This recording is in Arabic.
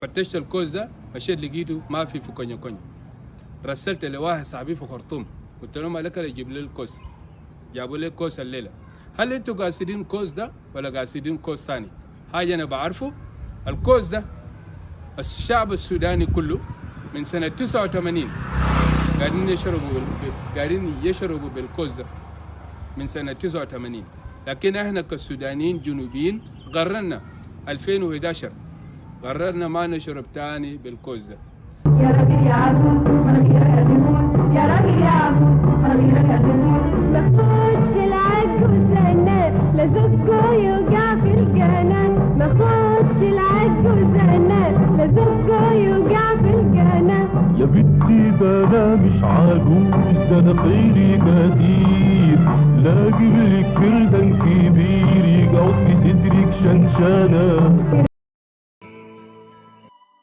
فتشت الكوز ده، مشيت لقيته ما في كونيا كونيا. رسلت لواحد صاحبي في خرطوم، قلت لهم عليك يجيب لي الكوز. جابوا لي كوز الليله. هل انتوا قاصدين كوز ده ولا قاصدين كوز ثاني؟ حاجه انا بعرفه، الكوز ده الشعب السوداني كله من سنه 89 قاعدين يشربوا بالكوز ده من سنه 89. لكن احنا كسودانيين جنوبيين قررنا 2011 قررنا ما نشرب تاني بالكوز ده. يا راجل يا عجوز مناخيرك هتموت، يا راجل يا عجوز مناخيرك هتموت. ماخدش العجوز انا لا زكه يوجع في الجنان، ماخدش العجوز انا لا زكه يوجع في الجنان. يا بنتي ده انا مش عجوز، ده انا خيري كتير، لا اجيب لك كردان كبير يقعد في صدرك شنشانه.